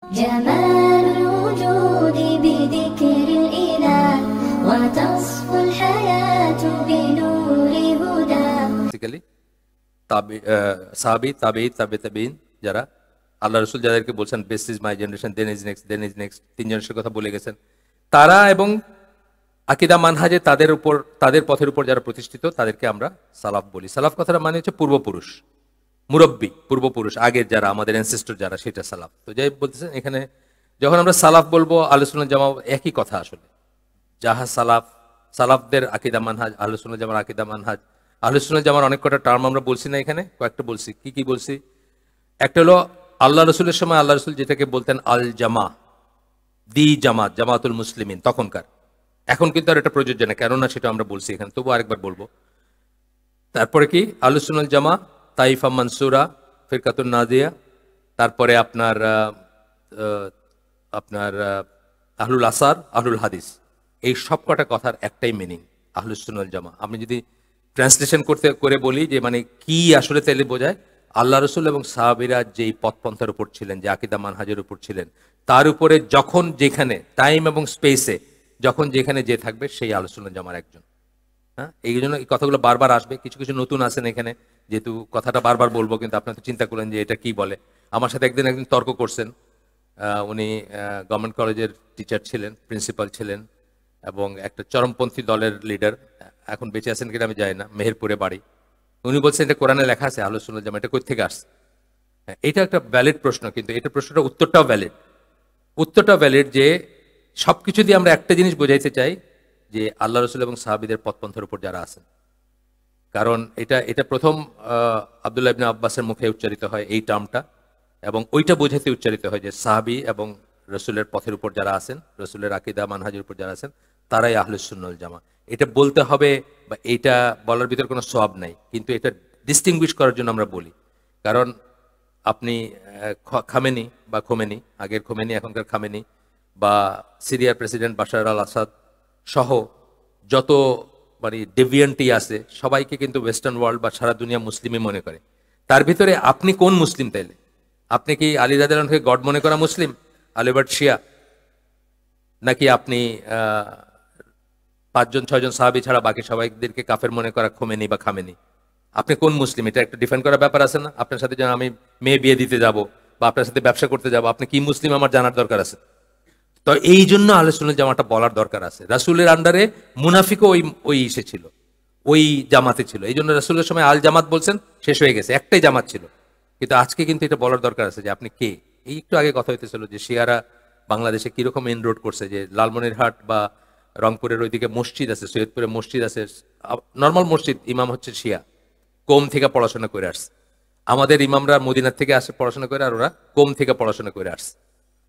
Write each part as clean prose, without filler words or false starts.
جمال الوجود بذكر الإله وتصفو الحياة بنور هدى সাহাবী তাবেঈন যারা আল্লাহ রাসূল যাদেরকে বলছেন best is my generation, then is next, তিন জেনারেশনের কথা বলে গেছেন, তারা এবং আকীদা মানহাজে তাদের পথের উপর যারা প্রতিষ্ঠিত তাদেরকে আমরা সালাফ বলি। সালাফ কথাটা মানে হচ্ছে পূর্বপুরুষ, মুরব্বী, পূর্বপুরুষ, আগের যারা আমাদের অ্যানসেস্টর যারা, সেটা সালাফ। তো যাই বলতেছেন এখানে যখন আমরা সালাফ বলবো আহলুস সুন্নাহ জামা একই কথা আসলে। যাহা সালাফদের আকীদা মানহাজ, আহলুস সুন্নাহ জামার আকীদা মানহাজ। আহলুস সুন্নাহ জামার অনেক কটা টার্ম আমরা বলছি না এখানে, কয়েকটা বলছি। কি বলছি? একটা হলো আল্লাহ রসুলের সময় আল্লাহ রসুল যেটাকে বলতেন আল জামা, জামাত, জামাতুল মুসলিমিন তখনকার। এখন কিন্তু আর এটা প্রযোজ্য না, কেননা সেটা আমরা বলছি এখানে, তবু আরেকবার বলবো। তারপরে কি আহলুস সুন্নাহ জামা, তাইফা মানসুরা, ফিরকাতুন নাজিয়া, তারপরে আপনার আহলুল আসার, আহলুল হাদিস। এই সব কটা কথার একটাই মিনিং আহলুস সুন্নাহ জামা। আমি যদি ট্রান্সলেশন করে বলি যে মানে কি আসলে তাইলে বোঝায়, আল্লাহ রসুল এবং সাহাবীরা যেই পথপন্থার উপর ছিলেন, যে আকীদা মানহাজের উপর ছিলেন, তার উপরে যখন যেখানে টাইম এবং স্পেসে যখন যেখানে যে থাকবে সেই আহলুস সুন্নাহ জামার একজন। হ্যাঁ, এই জন্য এই কথাগুলো বারবার আসবে। কিছু কিছু নতুন আছেন এখানে, যেহেতু কথাটা বারবার বলবো, কিন্তু আপনারা তো চিন্তা করলেন যে এটা কি বলে। আমার সাথে একদিন তর্ক করছেন। উনি গভর্নমেন্ট কলেজের টিচার ছিলেন, প্রিন্সিপাল ছিলেন, এবং একটা চরমপন্থী দলের লিডার। এখন বেঁচে আছেন কিনা আমি জানি না, মেহেরপুরে বাড়ি। উনি বলছেন এটা কোরআনে লেখা আছে আহলুস সুন্নাহ জামা, এটা কই থেকে আসছে? এটা একটা ভ্যালিড প্রশ্ন, কিন্তু এটা প্রশ্নটা উত্তরটাও ভ্যালিড যে সবকিছু দিয়ে আমরা একটা জিনিস বোঝাইতে চাই, যে আল্লাহ রসুল এবং সাহাবীদের পথপন্থার উপর যারা আছেন। কারণ এটা প্রথম আব্দুল্লাহ ইবনে আব্বাসের মুখে উচ্চারিত হয় এই টার্মটা, এবং ওইটা বোঝাতে উচ্চারিত হয় যে সাহাবী এবং রসুলের পথের উপর যারা আছেন, রসুলের আকীদা মানহাজের উপর যারা আছেন, তারাই আহলুস সুন্নাহ ওয়াল জামা। এটা বলতে হবে, বা এটা বলার ভিতর কোনো সওয়াব নাই, কিন্তু এটা ডিস্টিংগুইশ করার জন্য আমরা বলি। কারণ আপনি খামেনি বা খোমেনি, আগের খোমেনি এখনকার খামেনি, বা সিরিয়ার প্রেসিডেন্ট বাশার আল আসাদ সহ যত মানে ডেভিয়েন্টই আছে, সবাইকে কিন্তু ওয়েস্টার্ন ওয়ার্ল্ড বা সারা দুনিয়া মুসলিমই মনে করে। তার ভিতরে আপনি কোন মুসলিম তাইলে? আপনি কি আলী রাদিয়াল্লাহু আনহুকে গড মনে করা মুসলিম, আলিবার্ট শিয়া? নাকি আপনি 5-6 সাহাবী ছাড়া বাকি সবাইদেরকে কাফের মনে করা খোমেনি বা খামেনি? আপনি কোন মুসলিম? এটা একটা ডিফাইন করার ব্যাপার আছে না? আপনার সাথে যেন আমি মেয়ে বিয়ে দিতে যাব বা আপনার সাথে ব্যবসা করতে যাব, আপনি কি মুসলিম আমার জানার দরকার আছে। তো এই জন্য আহলুস সুন্নাহ জামাটা বলার দরকার আছে। রাসূলের আন্ডারে মুনাফিকও ওই ছিল, ওই জামাতে ছিল। এই জন্য রাসূলের সময় আল জামাত বলছেন, শেষ হয়ে গেছে, একটাই জামাত ছিল। কিন্তু আজকে কিন্তু এটা বলার দরকার আছে যে আপনি কে। এই একটু আগে কথা হইতেছিল যে শিয়ারা বাংলাদেশে কিরকম ইনরোড করছে, যে লালমনিরহাট বা রংপুরের ওইদিকে মসজিদ আছে, সৈয়দপুরে মসজিদ আছে, নর্মাল মসজিদ, ইমাম হচ্ছে শিয়া, কোম থেকে পড়াশোনা করে আসছে। আমাদের ইমামরা মদিনার থেকে আসে পড়াশোনা করে, আর ওরা কোম থেকে পড়াশোনা করে আসছে।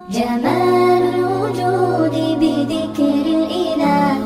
جمال الوجود بذكر الإله